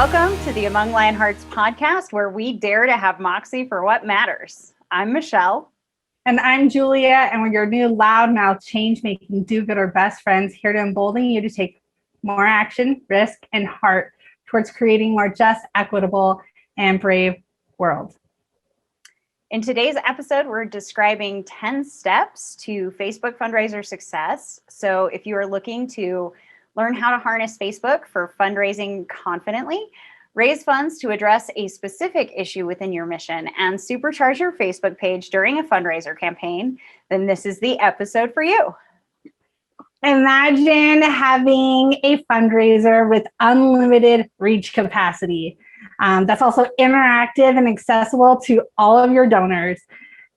Welcome to the Among Lionhearts podcast, where we dare to have moxie for what matters. I'm Michelle. And I'm Julia, and we're your new loudmouth, change-making, do-gooder best friends here to embolden you to take more action, risk, and heart towards creating more just, equitable, and brave world. In today's episode, we're describing 10 steps to Facebook fundraiser success. So if you are looking to learn how to harness Facebook for fundraising confidently, raise funds to address a specific issue within your mission, and supercharge your Facebook page during a fundraiser campaign, then this is the episode for you. Imagine having a fundraiser with unlimited reach capacity. That's also interactive and accessible to all of your donors,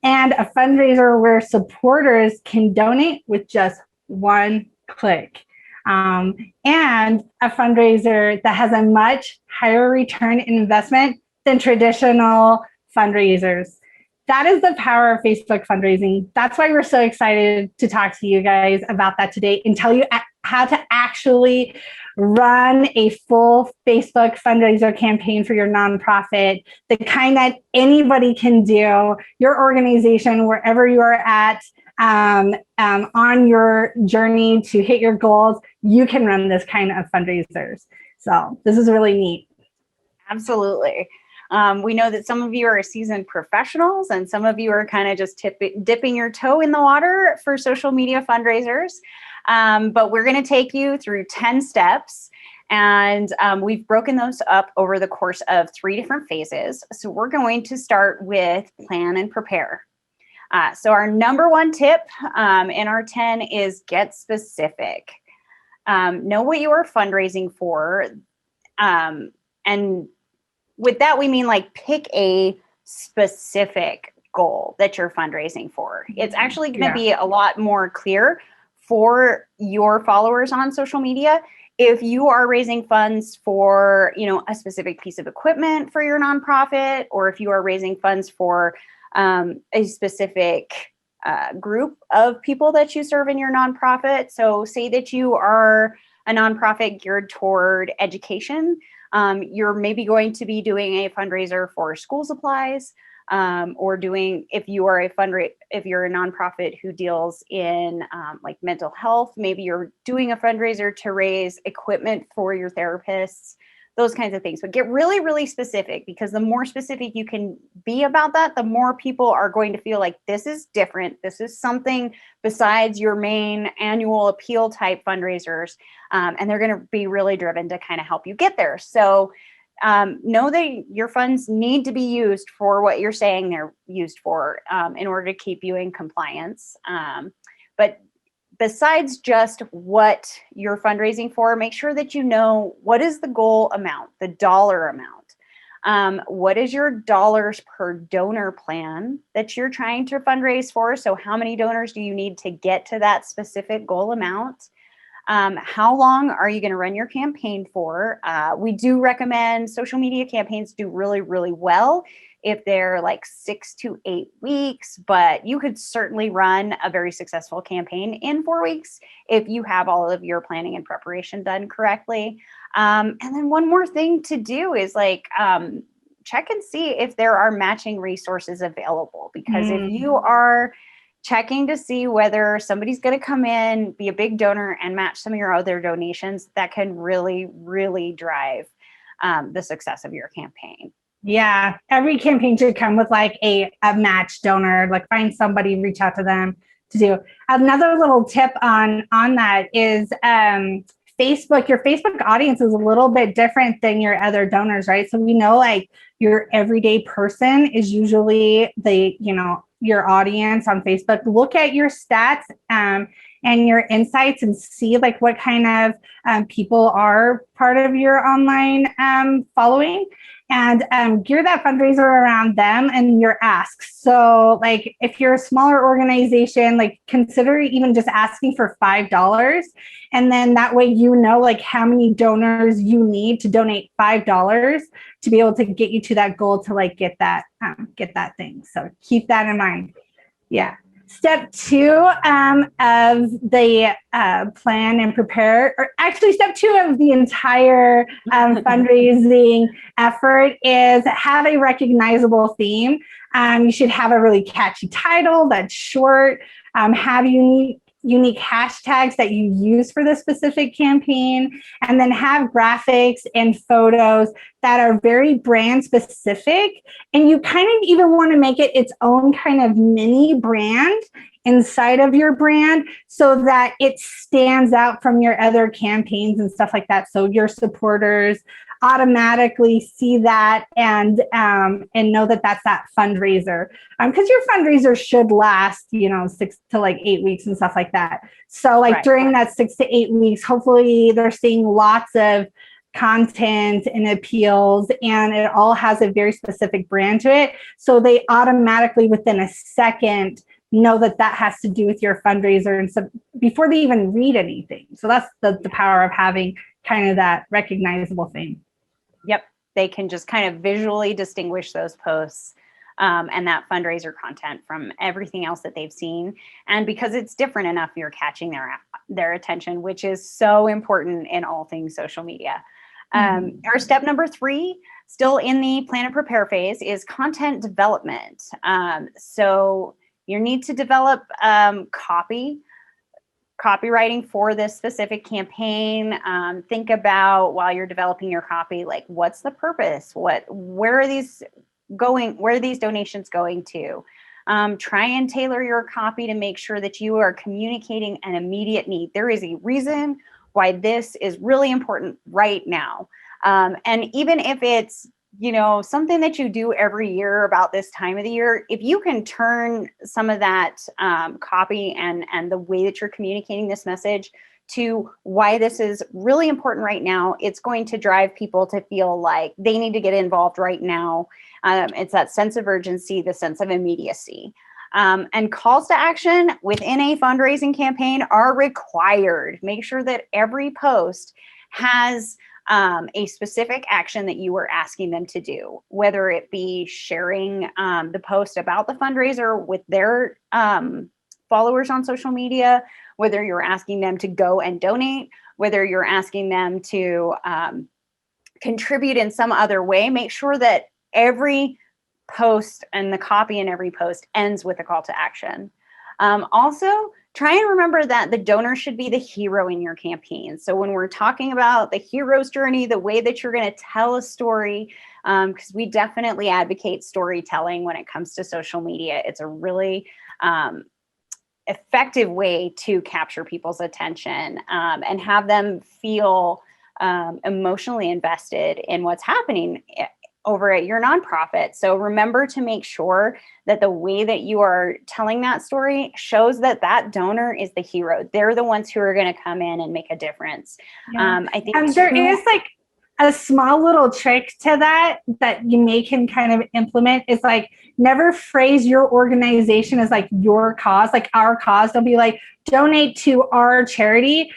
and a fundraiser where supporters can donate with just one click. And a fundraiser that has a much higher return in investment than traditional fundraisers. That is the power of Facebook fundraising. That's why we're so excited to talk to you guys about that today and tell you how to actually run a full Facebook fundraiser campaign for your nonprofit, the kind that anybody can do, your organization, wherever you are at, on your journey to hit your goals, you can run this kind of fundraisers. So this is really neat. Absolutely. We know that some of you are seasoned professionals and some of you are kind of just dipping your toe in the water for social media fundraisers. But we're going to take you through 10 steps, and we've broken those up over the course of 3 different phases. So we're going to start with plan and prepare. So our number one tip in our 10 is get specific. Know what you are fundraising for. And with that, we mean like pick a specific goal that you're fundraising for. It's actually going to be a lot more clear for your followers on social media if you are raising funds for, a specific piece of equipment for your nonprofit, or if you are raising funds for a specific group of people that you serve in your nonprofit. So say that you are a nonprofit geared toward education. You're maybe going to be doing a fundraiser for school supplies, or if you're a nonprofit who deals in like mental health, maybe you're doing a fundraiser to raise equipment for your therapists, those kinds of things. But get really, really specific, because the more specific you can be about that, the more people are going to feel like this is different. This is something besides your main annual appeal type fundraisers. And they're going to be really driven to kind of help you get there. So know that your funds need to be used for what you're saying they're used for, in order to keep you in compliance. But besides just what you're fundraising for, make sure that you know what is the goal amount, the dollar amount. What is your dollars per donor plan that you're trying to fundraise for? So how many donors do you need to get to that specific goal amount? How long are you going to run your campaign for? We do recommend social media campaigns do really, really well if they're like 6 to 8 weeks, but you could certainly run a very successful campaign in 4 weeks if you have all of your planning and preparation done correctly. And then one more thing to do is check and see if there are matching resources available, because if you are checking to see whether somebody's going to come in, be a big donor, and match some of your other donations, that can really, really drive the success of your campaign. Yeah, every campaign should come with like a match donor, like find somebody, reach out to them to do. Another little tip on that is Facebook. Your Facebook audience is a little bit different than your other donors, right? So we know like your everyday person is usually your audience on Facebook. Look at your stats and your insights and see like what kind of people are part of your online following, and gear that fundraiser around them and your asks. So like if you're a smaller organization, like consider even just asking for $5. And then that way, like how many donors you need to donate $5 to be able to get you to that goal to like get that thing. So keep that in mind. Yeah. Step two of the plan and prepare, or actually step two of the entire fundraising effort is have a recognizable theme. You should have a really catchy title that's short, have unique hashtags that you use for the specific campaign, and then have graphics and photos that are very brand specific. And you kind of even want to make it its own kind of mini brand inside of your brand so that it stands out from your other campaigns and stuff like that. So your supporters automatically see that and know that that's that fundraiser, because your fundraiser should last 6 to 8 weeks and stuff like that. So during that 6 to 8 weeks, hopefully they're seeing lots of content and appeals, and it all has a very specific brand to it, so they automatically within a second know that has to do with your fundraiser, and so before they even read anything. So that's the power of having kind of that recognizable thing. Yep. They can just kind of visually distinguish those posts and that fundraiser content from everything else that they've seen. And because it's different enough, you're catching their attention, which is so important in all things social media. Our step number 3, still in the plan and prepare phase, is content development. So you need to develop copywriting for this specific campaign. Think about, while you're developing your copy, what's the purpose? Where are these going? Where are these donations going to? Try and tailor your copy to make sure that you are communicating an immediate need. There is a reason why this is really important right now. And even if it's something that you do every year about this time of the year, if you can turn some of that copy and the way that you're communicating this message to why this is really important right now, it's going to drive people to feel like they need to get involved right now. It's that sense of urgency, the sense of immediacy. And calls to action within a fundraising campaign are required. Make sure that every post has a specific action that you were asking them to do, whether it be sharing the post about the fundraiser with their followers on social media, whether you're asking them to go and donate, whether you're asking them to contribute in some other way. Make sure that every post and the copy in every post ends with a call to action. Also, try and remember that the donor should be the hero in your campaign. So when we're talking about the hero's journey, the way that you're going to tell a story, because we definitely advocate storytelling when it comes to social media. It's a really effective way to capture people's attention and have them feel emotionally invested in what's happening over at your nonprofit. So remember to make sure that the way that you are telling that story shows that donor is the hero. They're the ones who are going to come in and make a difference. Yeah. I think there is a small little trick to that you can kind of implement. Is never phrase your organization as your cause, our cause. Don't be donate to our charity.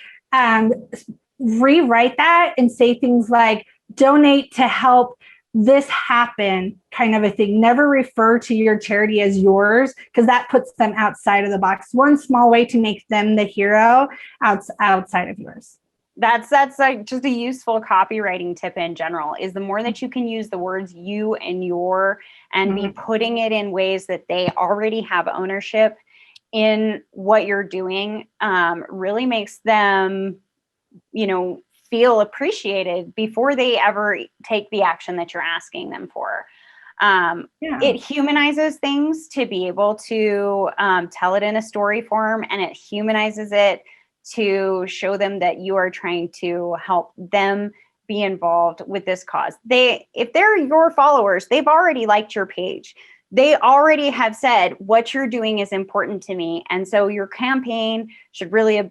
Rewrite that and say things like donate to help this happen, kind of a thing. Never refer to your charity as yours, because that puts them outside of the box. One small way to make them the hero outside of yours. That's just a useful copywriting tip in general, is the more that you can use the words you and your and be putting it in ways that they already have ownership in what you're doing, really makes them, feel appreciated before they ever take the action that you're asking them for. It humanizes things to be able to tell it in a story form, and it humanizes it to show them that you are trying to help them be involved with this cause. If they're your followers, they've already liked your page. They already have said what you're doing is important to me. And so your campaign should really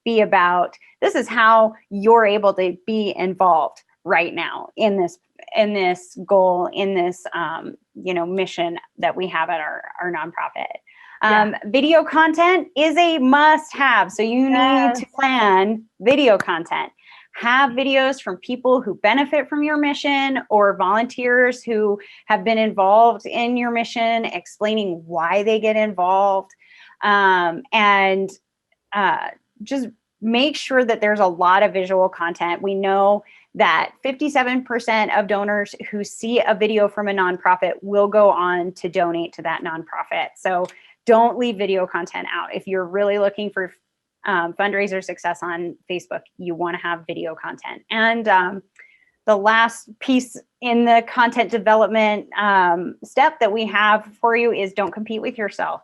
be about, this is how you're able to be involved right now in this goal, in this mission that we have at our nonprofit. Video content is a must have. So you need to plan video content. have videos from people who benefit from your mission or volunteers who have been involved in your mission, explaining why they get involved. And just make sure that there's a lot of visual content. We know that 57% of donors who see a video from a nonprofit will go on to donate to that nonprofit. So don't leave video content out. If you're really looking for fundraiser success on Facebook, you want to have video content. And the last piece in the content development step that we have for you is don't compete with yourself.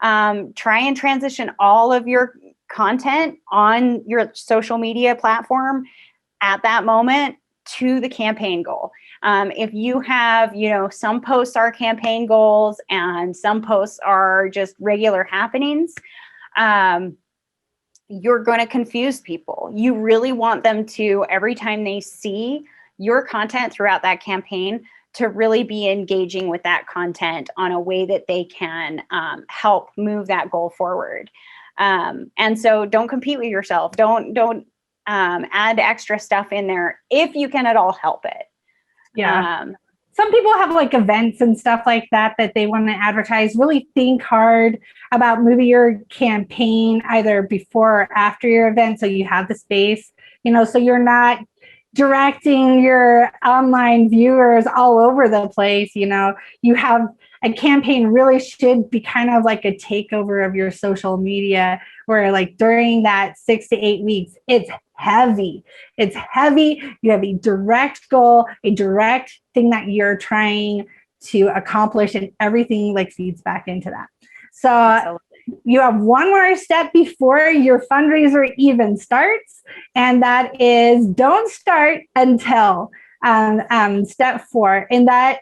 Try and transition all of your content on your social media platform at that moment to the campaign goal. If you have, some posts are campaign goals and some posts are just regular happenings, you're going to confuse people. You really want them to, every time they see your content throughout that campaign, to really be engaging with that content on a way that they can help move that goal forward. And so don't compete with yourself. Don't add extra stuff in there if you can at all help it. Yeah. Some people have like events and stuff like that they want to advertise. Really think hard about moving your campaign either before or after your event, so you have the space, so you're not directing your online viewers all over the place. You have a campaign really should be kind of like a takeover of your social media, where like during that 6 to 8 weeks, it's heavy. You have a direct goal, a direct thing that you're trying to accomplish, and everything like feeds back into that. So absolutely. You have one more step before your fundraiser even starts, and that is don't start until step 4. And that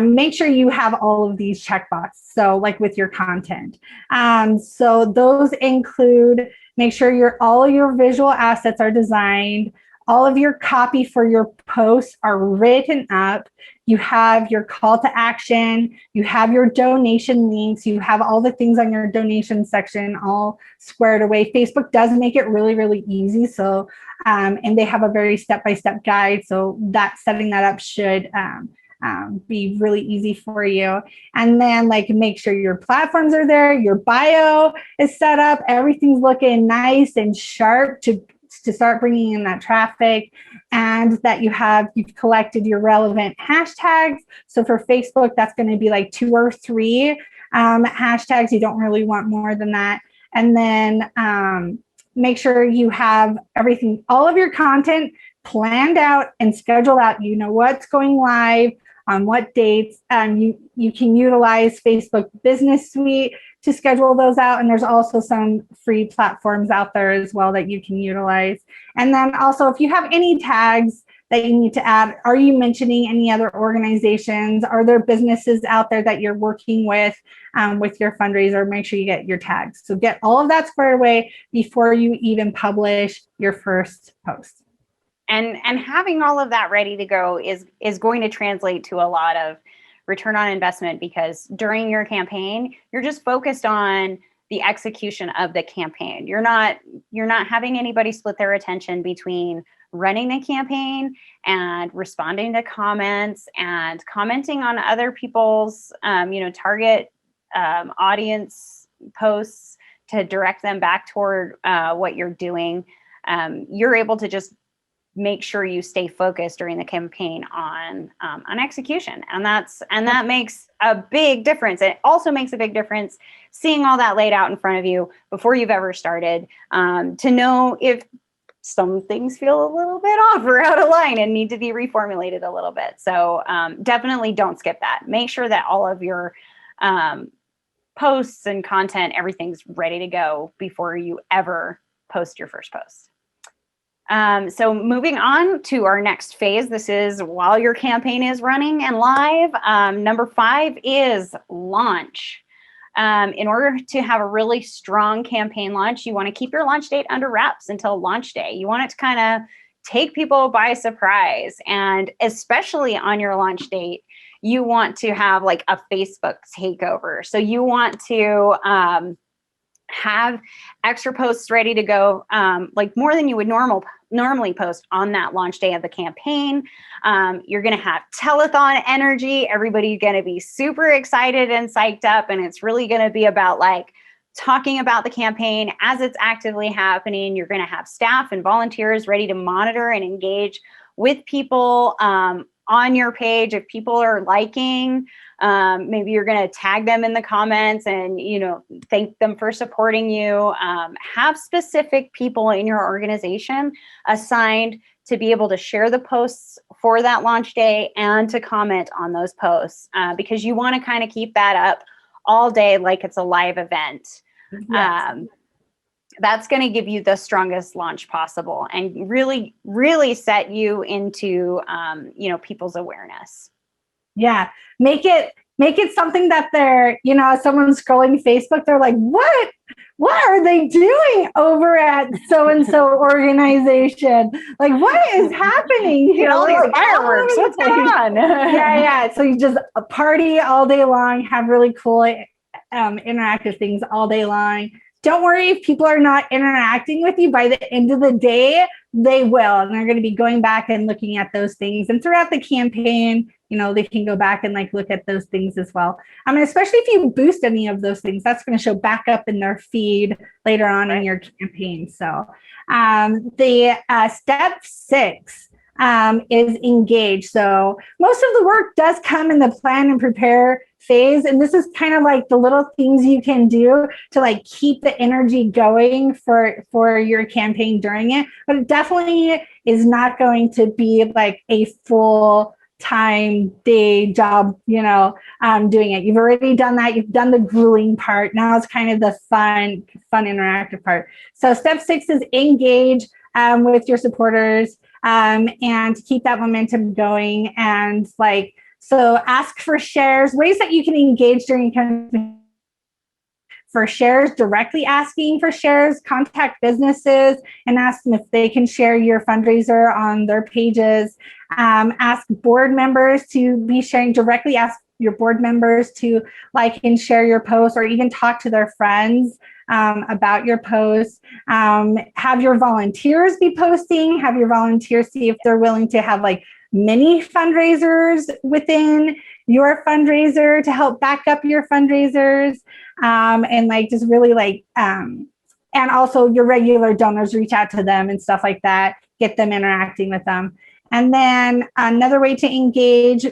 make sure you have all of these checkboxes. So like with your content. So those include, make sure all your visual assets are designed. All of your copy for your posts are written up. You have your call to action. You have your donation links. You have all the things on your donation section all squared away. Facebook does make it really, really easy. So, and they have a very step-by-step guide. So that setting that up should be really easy for you. And then like make sure your platforms are there, your bio is set up, everything's looking nice and sharp to start bringing in that traffic, and that you've collected your relevant hashtags. So for Facebook, that's going to be like 2 or 3 hashtags. You don't really want more than that. And then make sure you have everything, all of your content planned out and scheduled out. You know what's going live on what dates. You can utilize Facebook Business Suite to schedule those out. And there's also some free platforms out there as well that you can utilize. And then also, if you have any tags that you need to add, are you mentioning any other organizations? Are there businesses out there that you're working with your fundraiser? Make sure you get your tags. So get all of that squared away before you even publish your first post. And having all of that ready to go is going to translate to a lot of return on investment, because during your campaign, you're just focused on the execution of the campaign. You're not having anybody split their attention between running the campaign and responding to comments and commenting on other people's target audience posts to direct them back toward what you're doing. You're able to just make sure you stay focused during the campaign on execution. And that makes a big difference. It also makes a big difference seeing all that laid out in front of you before you've ever started, to know if some things feel a little bit off or out of line and need to be reformulated a little bit. So definitely don't skip that. Make sure that all of your posts and content, everything's ready to go before you ever post your first post. So moving on to our next phase, this is while your campaign is running and live. Number 5 is launch. In order to have a really strong campaign launch, you want to keep your launch date under wraps until launch day. You want it to kind of take people by surprise. And especially on your launch date, you want to have like a Facebook takeover. So you want to have extra posts ready to go, like more than you would normally post on that launch day of the campaign. You're going to have telethon energy. Everybody's going to be super excited and psyched up. And it's really going to be about like talking about the campaign as it's actively happening. You're going to have staff and volunteers ready to monitor and engage with people on your page. If people are liking, maybe you're going to tag them in the comments and, you know, thank them for supporting you. Have specific people in your organization assigned to be able to share the posts for that launch day and to comment on those posts, because you want to kind of keep that up all day like it's a live event. Yes. That's going to give you the strongest launch possible and really, really set you into, you know, people's awareness. Yeah. Make it something that they're, you know, someone's scrolling Facebook, they're like, what are they doing over at so-and-so organization? Like, what is happening here? All these like, fireworks, what's going on? Yeah. So you just party all day long, have really cool interactive things all day long. Don't worry if people are not interacting with you. By the end of the day, they will. And they're going to be going back and looking at those things. And throughout the campaign, you know, they can go back and like look at those things as well. I mean, especially if you boost any of those things, that's going to show back up in their feed later on in your campaign. So the step 6 is engage. So most of the work does come in the plan and prepare phase. And this is kind of like the little things you can do to like keep the energy going for your campaign during it. But it definitely is not going to be like a full time day job, you know, doing it. You've already done that. You've done the grueling part. Now it's kind of the fun interactive part. So step 6 is engage with your supporters and keep that momentum going. And like, so ask for shares, ways that you can engage during campaign. For shares, directly asking for shares, contact businesses and ask them if they can share your fundraiser on their pages. Ask board members to be sharing, directly ask your board members to like and share your posts, or even talk to their friends about your posts. Have your volunteers be posting, have your volunteers see if they're willing to have like mini fundraisers within your fundraiser to help back up your fundraisers, and like just really like and also your regular donors, reach out to them and stuff like that, get them interacting with them. And then another way to engage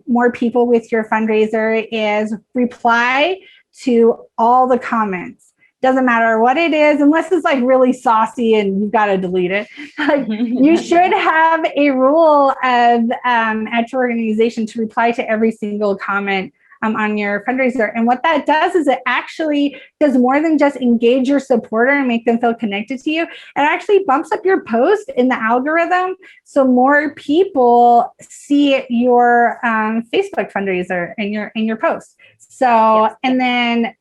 more people with your fundraiser is reply to all the comments. Doesn't matter what it is, unless it's like really saucy and you've got to delete it. Like, you should have a rule of at your organization to reply to every single comment on your fundraiser. And what that does is it actually does more than just engage your supporter and make them feel connected to you. It actually bumps up your post in the algorithm, so more people see your Facebook fundraiser and your post. So, yes. And then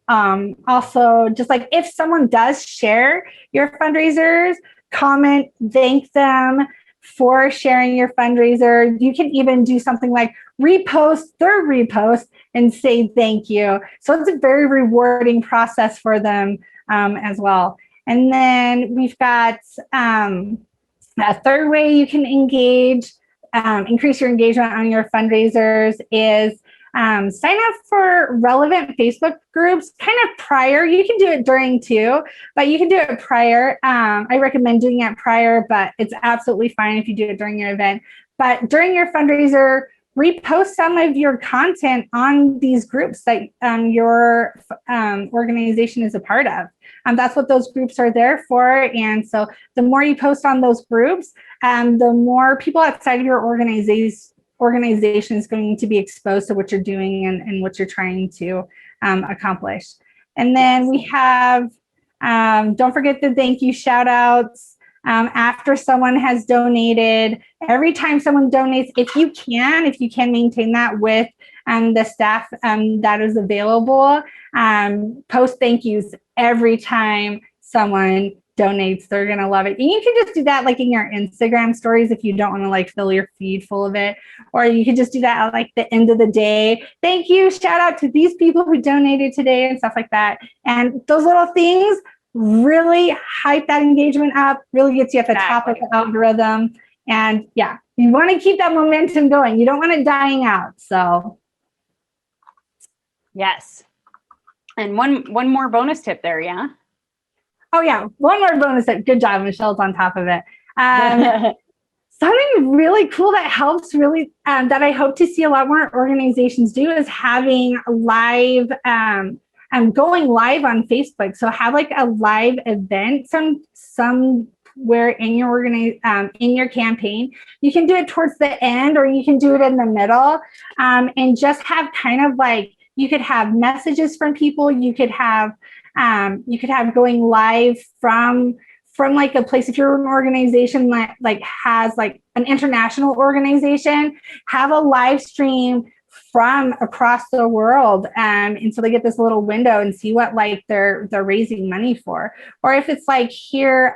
also just like if someone does share your fundraisers, comment, thank them for sharing your fundraiser. You can even do something like repost their repost and say thank you. So it's a very rewarding process for them as well. And then we've got a third way you can engage, increase your engagement on your fundraisers is sign up for relevant Facebook groups kind of prior. You can do it during too, but you can do it prior. I recommend doing it prior, but it's absolutely fine if you do it during your event. But during your fundraiser, repost some of your content on these groups that your organization is a part of. That's what those groups are there for. And so the more you post on those groups, the more people outside of your organization is going to be exposed to what you're doing and what you're trying to accomplish. And then we have, don't forget the thank you shout outs. After someone has donated, every time someone donates, if you can maintain that with the staff that is available, post thank yous every time someone donates. They're going to love it. And you can just do that like in your Instagram stories if you don't want to like fill your feed full of it, or you can just do that at like the end of the day. Thank you, shout out to these people who donated today and stuff like that. And those little things really hype that engagement up, really gets you at the top of the algorithm. And yeah, you want to keep that momentum going. You don't want it dying out. So yes. And one more bonus tip there, yeah? Oh yeah, one more bonus tip. Good job, Michelle's on top of it. Something really cool that helps really, that I hope to see a lot more organizations do is having live, going live on Facebook. So have like a live event somewhere in your in your campaign. You can do it towards the end, or you can do it in the middle, and just have kind of like, you could have messages from people. You could have going live from like a place. If you're an organization that like has like an international organization, have a live stream from across the world, and so they get this little window and see what like they're raising money for. Or if it's like here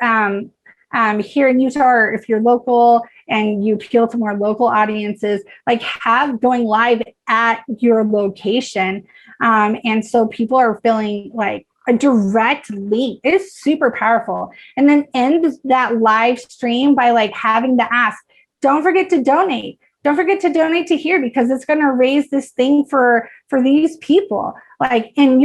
here in Utah, or if you're local and you appeal to more local audiences, like have going live at your location, and so people are feeling like a direct link. It is super powerful. And then end that live stream by like having to ask, don't forget to donate. Don't forget to donate to here, because it's going to raise this thing for these people. Like, and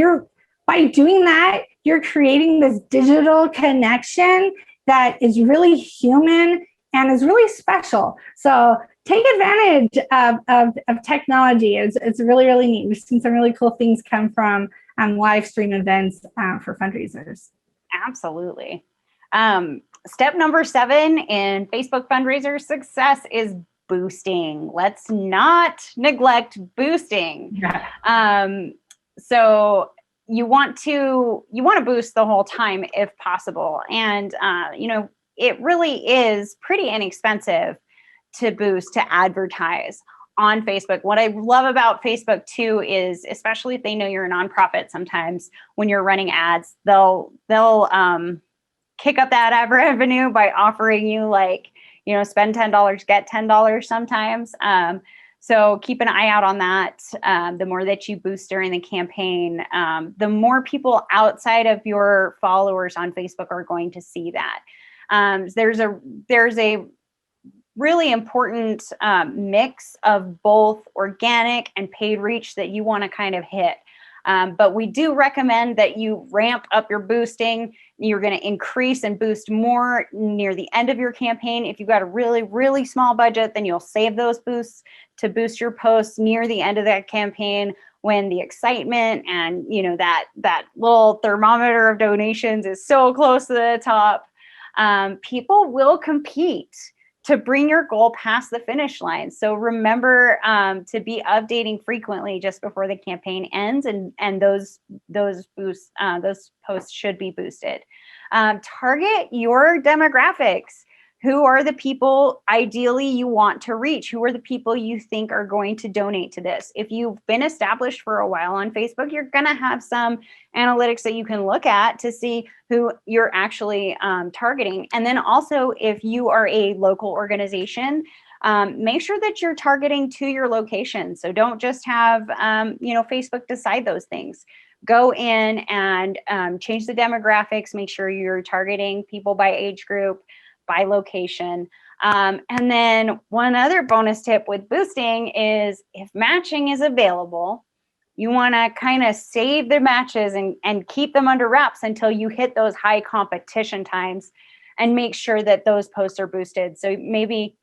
by doing that, you're creating this digital connection that is really human and is really special. So take advantage of technology. It's really, really neat. We've seen some really cool things come from live stream events for fundraisers. Absolutely. Step number 7 in Facebook fundraiser success is boosting. Let's not neglect boosting. Yeah. So you want to boost the whole time if possible. And, it really is pretty inexpensive to boost, to advertise on Facebook. What I love about Facebook too is, especially if they know you're a nonprofit, sometimes when you're running ads, they'll kick up that ad revenue by offering you like, spend $10, get $10 sometimes. So keep an eye out on that. The more that you boost during the campaign, the more people outside of your followers on Facebook are going to see that. There's a really important mix of both organic and paid reach that you want to kind of hit. But we do recommend that you ramp up your boosting. You're going to increase and boost more near the end of your campaign. If you've got a really, really small budget, then you'll save those boosts to boost your posts near the end of that campaign, when the excitement and that little thermometer of donations is so close to the top. People will compete to bring your goal past the finish line. So remember to be updating frequently just before the campaign ends, and those posts should be boosted. Target your demographics. Who are the people ideally you want to reach? Who are the people you think are going to donate to this? If you've been established for a while on Facebook, you're going to have some analytics that you can look at to see who you're actually targeting. And then also, if you are a local organization, make sure that you're targeting to your location. So don't just have Facebook decide those things. Go in and change the demographics. Make sure you're targeting people by age group, by location. And then one other bonus tip with boosting is, if matching is available, you want to kind of save the matches and keep them under wraps until you hit those high competition times, and make sure that those posts are boosted. So maybe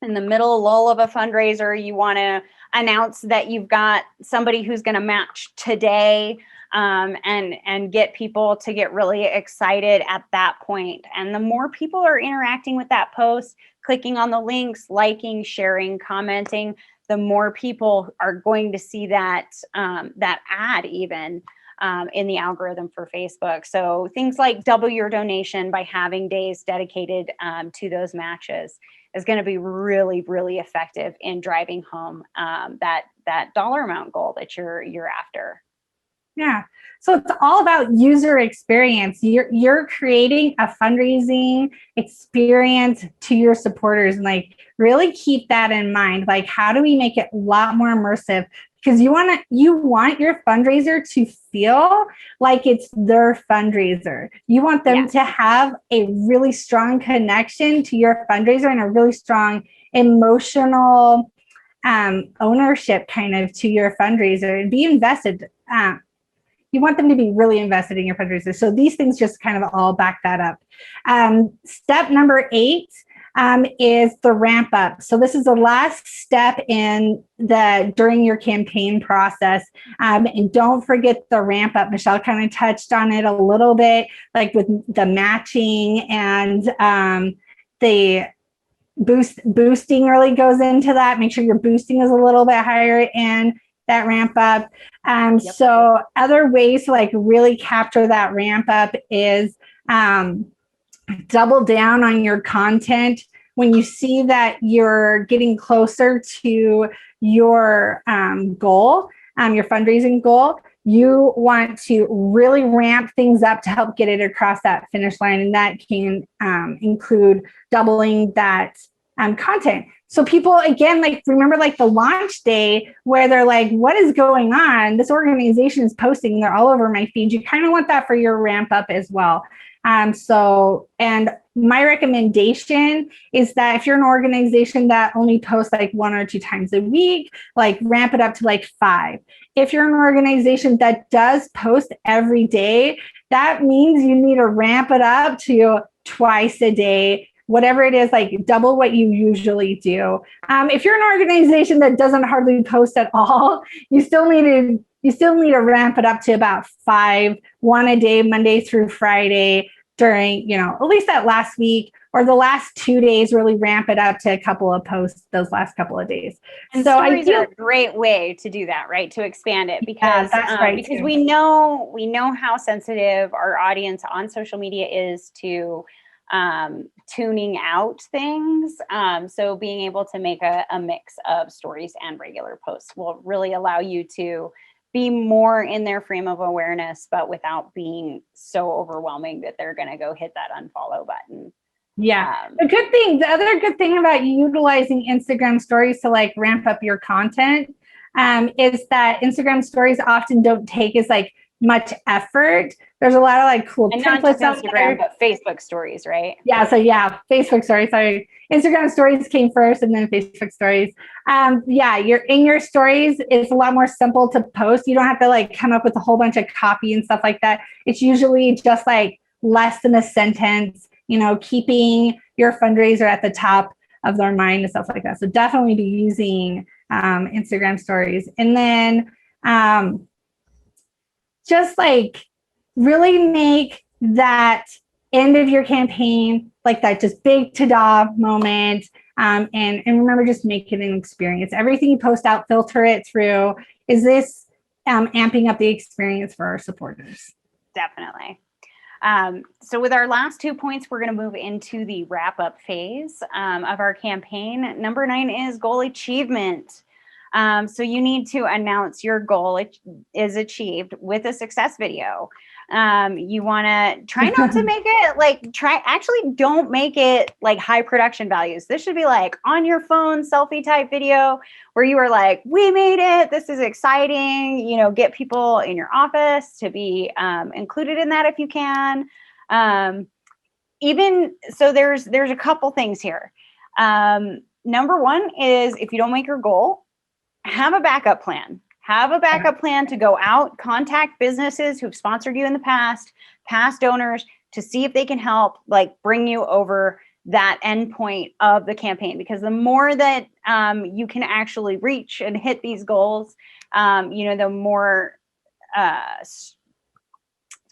in the middle lull of a fundraiser, you want to announce that you've got somebody who's going to match today, and get people to get really excited at that point. And the more people are interacting with that post, clicking on the links, liking, sharing, commenting, the more people are going to see that ad even in the algorithm for Facebook. So things like double your donation by having days dedicated to those matches is going to be really, really effective in driving home that dollar amount goal that you're after. Yeah. So it's all about user experience. You're creating a fundraising experience to your supporters, and like really keep that in mind. Like, how do we make it a lot more immersive? because you want your fundraiser to feel like it's their fundraiser. You want them to have a really strong connection to your fundraiser and a really strong emotional ownership kind of to your fundraiser and be invested. You want them to be really invested in your fundraiser. So these things just kind of all back that up. Step number 8 is the ramp up. So this is the last step during your campaign process. And don't forget the ramp up. Michelle kind of touched on it a little bit, like with the matching and the boosting really goes into that. Make sure your boosting is a little bit higher in that ramp up. So other ways to like really capture that ramp up is double down on your content. When you see that you're getting closer to your goal, your fundraising goal, you want to really ramp things up to help get it across that finish line. And that can include doubling that content. So people, again, like remember like the launch day where they're like, what is going on? This organization is posting, they're all over my feed. You kind of want that for your ramp up as well. And my recommendation is that if you're an organization that only posts like 1 or 2 times a week, like ramp it up to like 5. If you're an organization that does post every day, that means you need to ramp it up to twice a day, whatever it is, like double what you usually do. If you're an organization that doesn't hardly post at all, you still need to ramp it up to about 5, 1 a day, Monday through Friday, during, at least that last week or the last 2 days, really ramp it up to a couple of posts those last couple of days. And so stories are a great way to do that, right? To expand it because because we know how sensitive our audience on social media is to tuning out things. So being able to make a mix of stories and regular posts will really allow you to be more in their frame of awareness, but without being so overwhelming that they're going to go hit that unfollow button. Yeah. The other good thing about utilizing Instagram stories to like ramp up your content is that Instagram stories often don't take as like much effort. There's a lot of like cool templates on Instagram, but Facebook stories, right? Yeah. So Facebook stories. Sorry, Instagram stories came first, and then Facebook stories. You're in your stories. It's a lot more simple to post. You don't have to like come up with a whole bunch of copy and stuff like that. It's usually just like less than a sentence. Keeping your fundraiser at the top of their mind and stuff like that. So definitely be using Instagram stories, and then just like really make that end of your campaign like that just big ta-da moment. And remember, just make it an experience. Everything you post out, filter it through. Is this amping up the experience for our supporters? Definitely. So with our last 2 points, we're going to move into the wrap-up phase of our campaign. Number 9 is goal achievement. So you need to announce your goal is achieved with a success video. You want to try not to make it don't make it like high production values. This should be like on your phone selfie type video where you are like, we made it. This is exciting. Get people in your office to be included in that if you can. Even so, there's a couple things here. Number 1 is if you don't make your goal, have a backup plan. Have a backup plan to go out, contact businesses who've sponsored you in the past donors, to see if they can help like bring you over that endpoint of the campaign. Because the more that you can actually reach and hit these goals, the more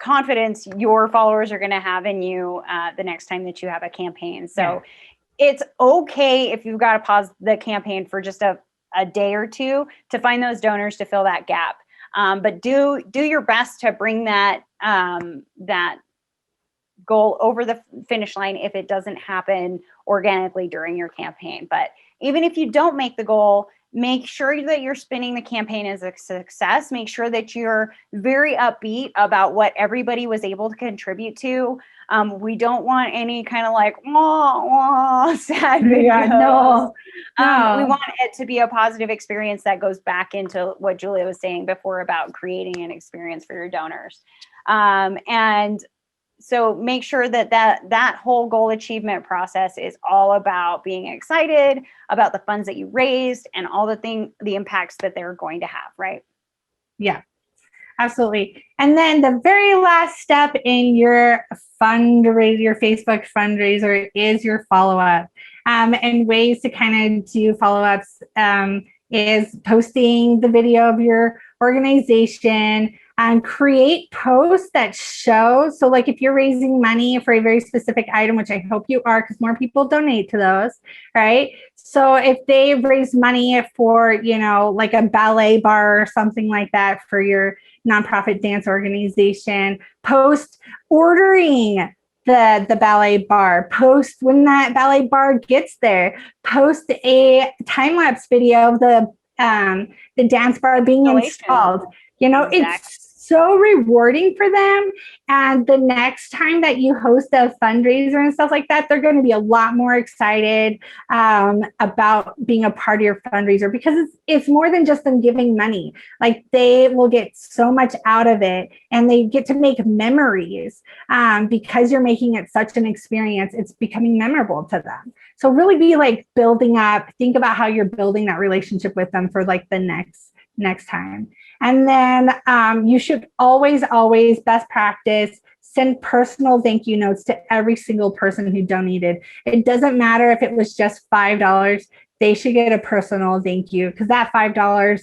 confidence your followers are going to have in you the next time that you have a campaign. So it's okay if you've got to pause the campaign for just a day or two to find those donors to fill that gap. But do your best to bring that goal over the finish line if it doesn't happen organically during your campaign. But even if you don't make the goal, make sure that you're spinning the campaign as a success. Make sure that you're very upbeat about what everybody was able to contribute to. We don't want any kind of like wah, wah, sad videos. Yeah, no. We want it to be a positive experience that goes back into what Julia was saying before about creating an experience for your donors. And so make sure that whole goal achievement process is all about being excited about the funds that you raised and all the impacts that they're going to have, right? Yeah, absolutely. And then the very last step in your fundraiser, your Facebook fundraiser, is your follow-up. And ways to kind of do follow-ups is posting the video of your organization, and create posts that show. So like if you're raising money for a very specific item, which I hope you are, because more people donate to those, right? So if they raise money for, like a ballet bar or something like that for your nonprofit dance organization, post ordering the ballet bar, post when that ballet bar gets there, post a time-lapse video of the dance bar being installed. Exactly. It's so rewarding for them. And the next time that you host a fundraiser and stuff like that, they're going to be a lot more excited about being a part of your fundraiser, because it's more than just them giving money. Like they will get so much out of it, and they get to make memories because you're making it such an experience. It's becoming memorable to them. So really be like building up, think about how you're building that relationship with them for like the next time. And then you should always, best practice, send personal thank you notes to every single person who donated. It doesn't matter if it was just $5, they should get a personal thank you, because that $5,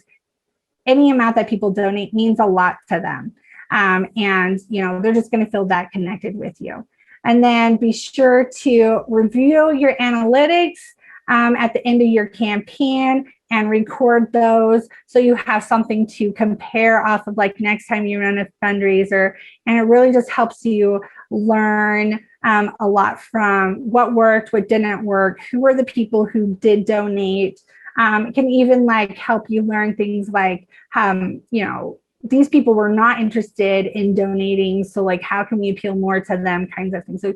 any amount that people donate means a lot to them. And they're just going to feel that connected with you. And then be sure to review your analytics at the end of your campaign and record those, so you have something to compare off of, like next time you run a fundraiser. And it really just helps you learn a lot from what worked, what didn't work, who were the people who did donate. It can even like help you learn things like, these people were not interested in donating, so like how can we appeal more to them, kinds of things. So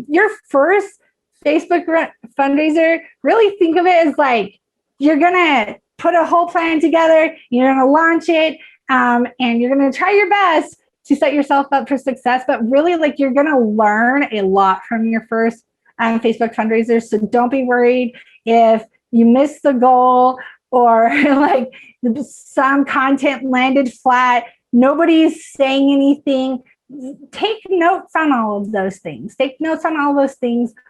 your first Facebook fundraiser, really think of it as like, you're going to put a whole plan together, you're going to launch it, and you're going to try your best to set yourself up for success. But really, like, you're going to learn a lot from your first Facebook fundraiser. So don't be worried if you miss the goal, or like some content landed flat, nobody's saying anything. Take notes on all of those things.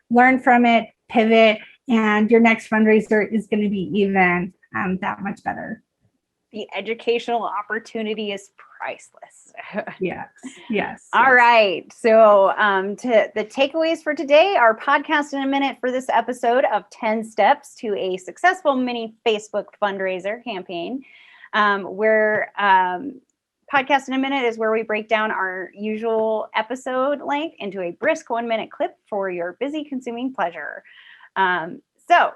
Learn from it, pivot, and your next fundraiser is going to be even that much better. The educational opportunity is priceless. Yes. All right. So to the takeaways for today, our podcast in a minute for this episode of 10 steps to a successful mini Facebook fundraiser campaign, where podcast in a minute is where we break down our usual episode length into a brisk 1-minute clip for your busy consuming pleasure. So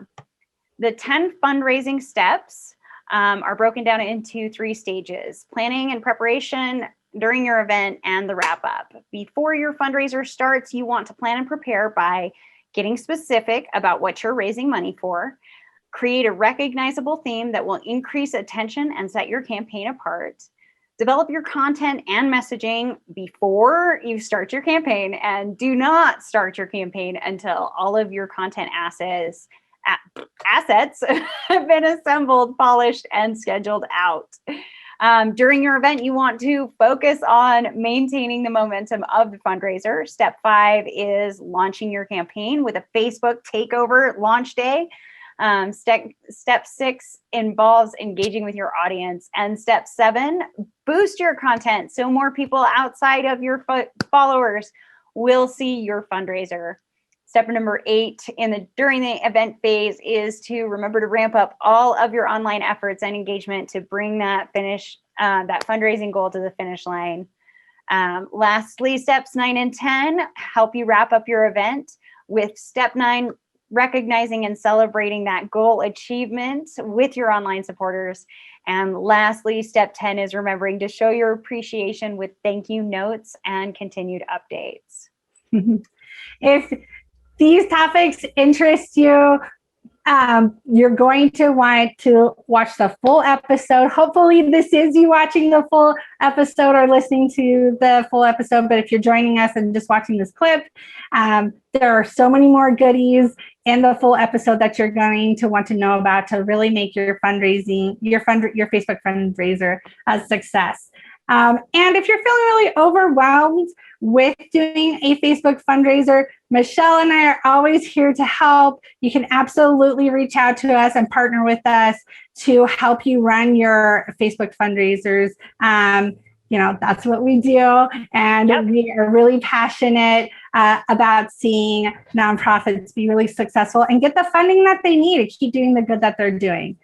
the 10 fundraising steps are broken down into 3 stages: planning and preparation, during your event, and the wrap up. Before your fundraiser starts, you want to plan and prepare by getting specific about what you're raising money for. Create a recognizable theme that will increase attention and set your campaign apart. Develop your content and messaging before you start your campaign, and do not start your campaign until all of your content assets have been assembled, polished, and scheduled out. During your event, you want to focus on maintaining the momentum of the fundraiser. Step 5 is launching your campaign with a Facebook takeover launch day. Step 6 involves engaging with your audience. And step 7, boost your content so more people outside of your followers will see your fundraiser. Step number 8 during the event phase is to remember to ramp up all of your online efforts and engagement to bring that fundraising goal to the finish line. Lastly, steps 9 and 10 help you wrap up your event, with step 9 recognizing and celebrating that goal achievement with your online supporters. And lastly, step 10 is remembering to show your appreciation with thank you notes and continued updates. If these topics interest you, you're going to want to watch the full episode. Hopefully this is you watching the full episode or listening to the full episode. But if you're joining us and just watching this clip, there are so many more goodies in the full episode that you're going to want to know about to really make your fundraising, your Facebook fundraiser a success. And if you're feeling really overwhelmed with doing a Facebook fundraiser, Michelle and I are always here to help. You can absolutely reach out to us and partner with us to help you run your Facebook fundraisers. That's what we do. And we are really passionate about seeing nonprofits be really successful and get the funding that they need to keep doing the good that they're doing.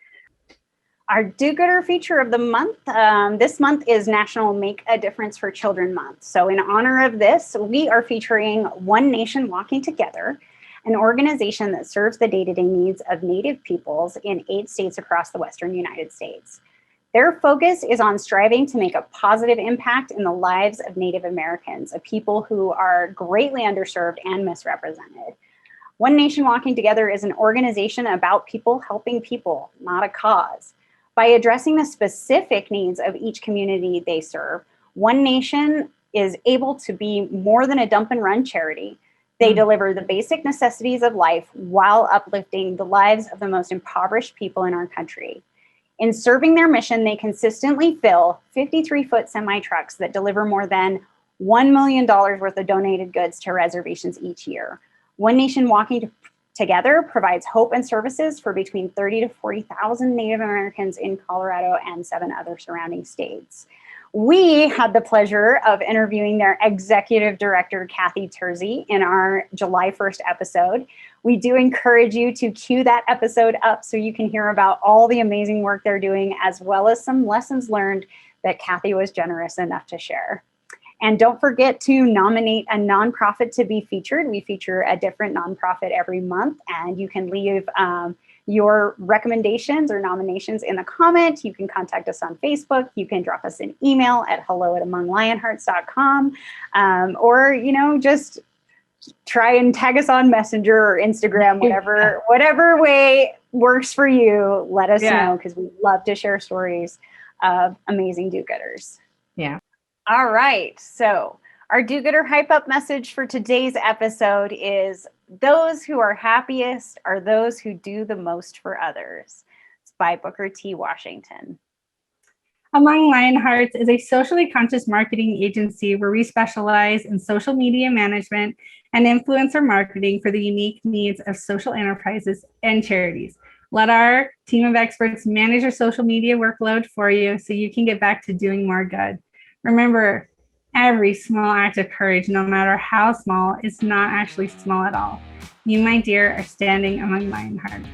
Our do-gooder feature of the month, this month is National Make a Difference for Children Month. So in honor of this, we are featuring One Nation Walking Together, an organization that serves the day-to-day needs of Native peoples in 8 states across the Western United States. Their focus is on striving to make a positive impact in the lives of Native Americans, a people who are greatly underserved and misrepresented. One Nation Walking Together is an organization about people helping people, not a cause. By addressing the specific needs of each community they serve, One Nation is able to be more than a dump and run charity. They deliver the basic necessities of life while uplifting the lives of the most impoverished people in our country. In serving their mission, they consistently fill 53-foot semi-trucks that deliver more than $1 million worth of donated goods to reservations each year. One Nation Walking Together provides hope and services for between 30 to 40,000 Native Americans in Colorado and 7 other surrounding states. We had the pleasure of interviewing their executive director, Kathy Tersey, in our July 1st episode. We do encourage you to cue that episode up so you can hear about all the amazing work they're doing, as well as some lessons learned that Kathy was generous enough to share. And don't forget to nominate a nonprofit to be featured. We feature a different nonprofit every month, and you can leave your recommendations or nominations in the comment. You can contact us on Facebook. You can drop us an email at hello@amonglionhearts.com, or just try and tag us on Messenger or Instagram, whatever way works for you. Let us know, because we love to share stories of amazing do-gooders. Yeah. All right, so our do-gooder hype up message for today's episode is those who are happiest are those who do the most for others. It's by Booker T. Washington. Among Lionhearts is a socially conscious marketing agency where we specialize in social media management and influencer marketing for the unique needs of social enterprises and charities. Let our team of experts manage your social media workload for you so you can get back to doing more good. Remember, every small act of courage, no matter how small, is not actually small at all. You, my dear, are standing among Lionhearts.